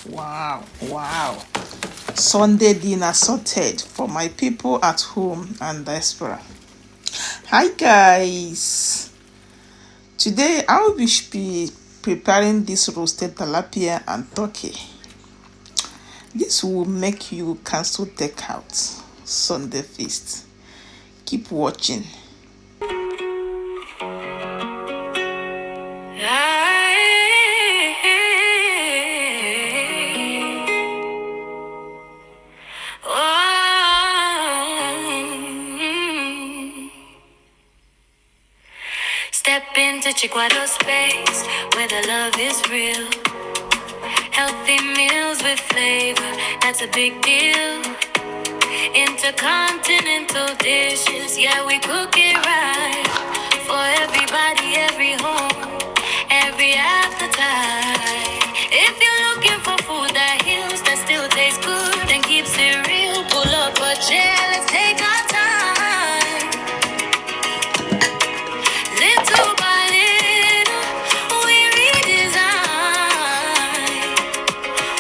Wow, wow. Sunday dinner sorted for my people at home and diaspora. Hi guys. Today I will be preparing this roasted tilapia and turkey. This will make you cancel takeout Sunday feast. Keep watching. Step into Chikwado space where the love is real. Healthy meals with flavor, that's a big deal. Intercontinental dishes, yeah, we cook it right. For everybody, every home, every appetite. If you're looking for food that heals, that still tastes good and keeps it real, pull up a chair, let's take our time. Little by little, we redesign.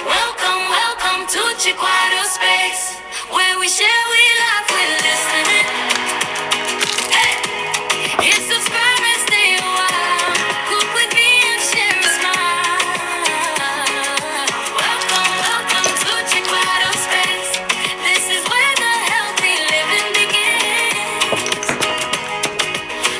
Welcome, welcome to Chikwado space, where we share, we laugh, we listening. Hey, hit subscribe and stay a while. Cook with me and share a smile. Welcome, welcome to Chikwado space. This is where the healthy living begins.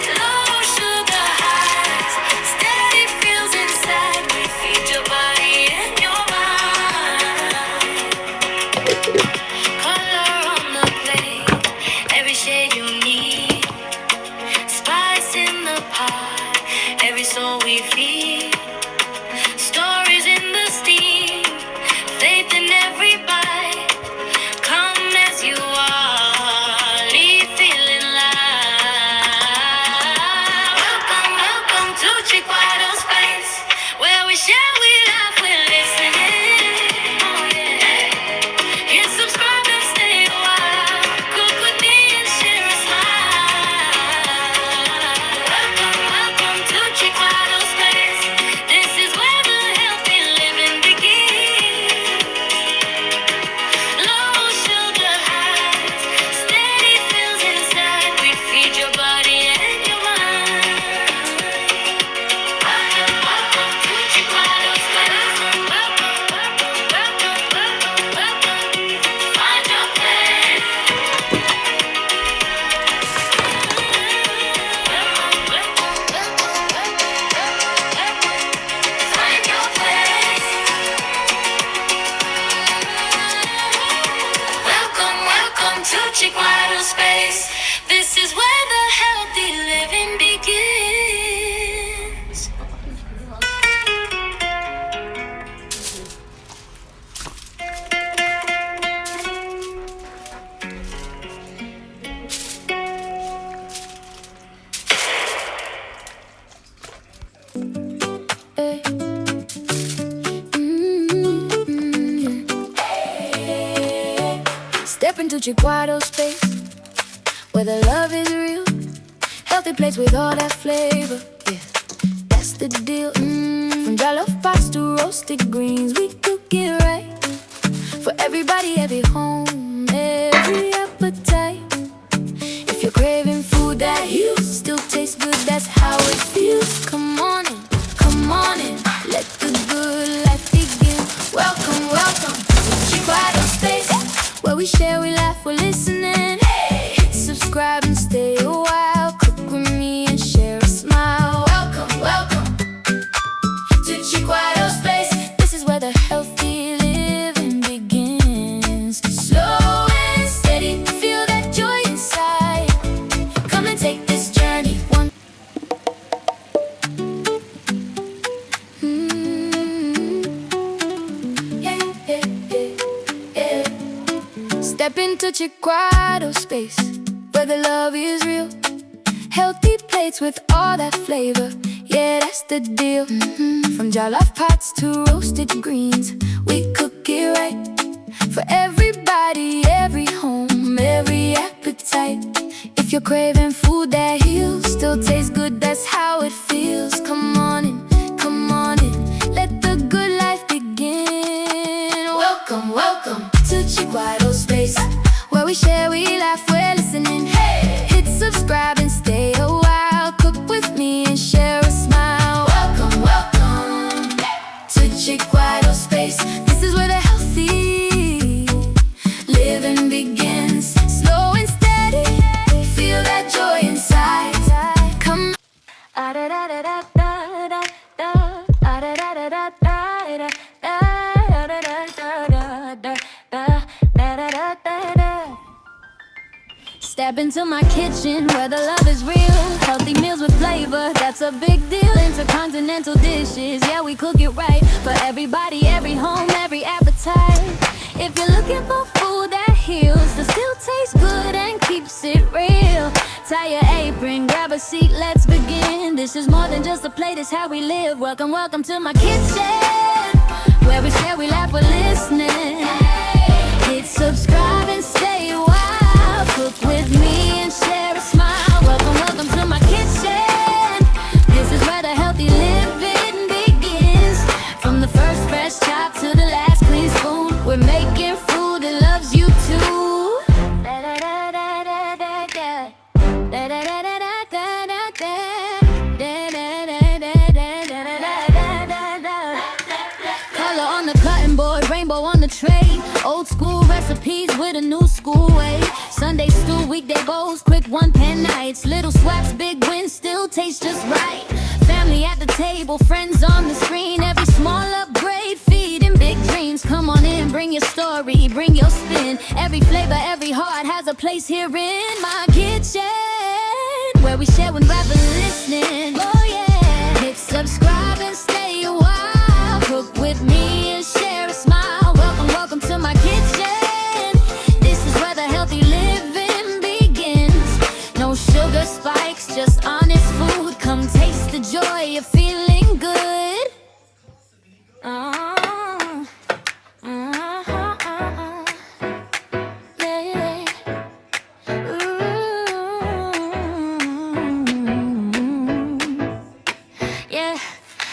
Low sugar highs, steady feels inside. We feed your body and your mind. Color on the plate, every shade you need. Spice in the pot, every soul we feed. Stories in the steam, faith in every bite. Come as you are, leave feeling light. Welcome, welcome to Chikwado space, where we share, we laugh, we're listening. Oh yeah. Hit subscribe and stay a while. Cook with me and share a smile. Welcome, welcome to Chikwado space. This is where the healthy living begins. Low sugar highs, steady feels inside. We feed your body and your mind. Welcome, welcome to Chikwado space. Welcome, welcome, welcome, welcome, welcome. Find your place. Welcome, welcome, welcome, welcome, welcome. Find your place. Welcome, welcome to Chikwado space. This is where the healthy living begins. Step into Chikwado space, where the love is real. Healthy plates with all that flavor. Yeah, that's the deal. From jollof pots to roasted greens, we cook it right. For everybody, every home, every appetite. If you're craving food that heals, still tastes good, that's how it feels. Come on in, let the good life begin. Welcome, welcome to Chikwado space, where we share, we laugh, we're listening. Hit subscribe and stay a while. Cook with me and share a smile. Welcome, welcome to Chikwado space. This is where the healthy living begins. Slow and steady, feel that joy inside. Come and take this journey. One. Yeah, yeah, yeah, yeah. Step into Chikwado space, where the love is real. Healthy plates with all that flavor. Yeah, that's the deal. From jollof pots to roasted greens, we cook it right. For everybody, every home, every appetite. If you're craving food that heals, still tastes good, that's how it feels. Come on in, let the good life begin. we share, we laugh, we're listening. Hey! Hit subscribe and stay a while. Cook with me and share a smile. Welcome, welcome to Chikwado space. This is where the healthy living begins. Slow and steady, feel that joy inside. Come. Step into my kitchen where the love is real. Healthy meals with flavor, that's a big deal. Intercontinental dishes, yeah, we cook it right. For everybody, every home, every appetite. If you're looking for food that heals, that still tastes good and keeps it real, tie your apron, grab a seat, let's begin. This is more than just a plate, it's how we live. Welcome, welcome to my kitchen, where we share, we laugh, we're listening. Hit subscribe and stay a while. Cook with me and share a smile. Welcome, welcome to my kitchen. This is where the healthy living begins. From the first fresh chop to the last clean spoon, we're making food that loves you too. Color on the cutting board, rainbow on the tray. Old school recipes with a new school way. Sunday stew, weekday bowls, quick one-pan nights. Little swaps, big wins, still taste just right. Family at the table, friends on the screen. Every small upgrade, feeding big dreams. Come on in, bring your story, bring your spin. Every flavor, every heart has a place here in my kitchen, where we share when rather listening. Oh yeah, hit subscribe and stay a while. Cook with me and share a smile. Welcome, welcome to my kitchen. This is where the healthy living begins. No sugar spikes, just honest food. Come taste the joy of feeling good. Yeah. Yeah,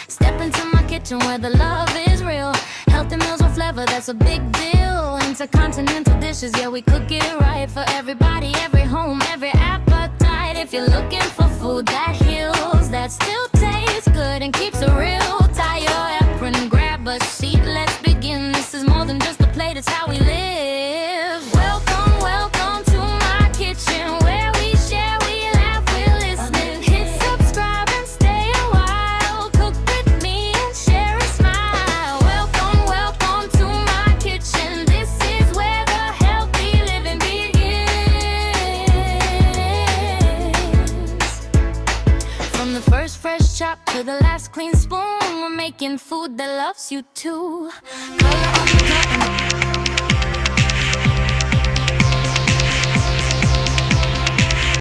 step into my kitchen where the love is real. Healthy meals with flavor, that's a big deal. Intercontinental dishes, yeah, we cook it right. For everybody, every home, every appetite. If you're looking for food that heals, that still tastes good and keeps it real, tie your apron, grab a seat, let's begin. This is more than just a plate, it's how we live. Welcome, welcome to my kitchen, where we share, we laugh, we're listening. Hit subscribe and stay a while. Cook with me and share a smile. Welcome, welcome to my kitchen. This is where the healthy living begins. From the first fresh chop to the last clean spoon, we're making food that loves you too. Color on the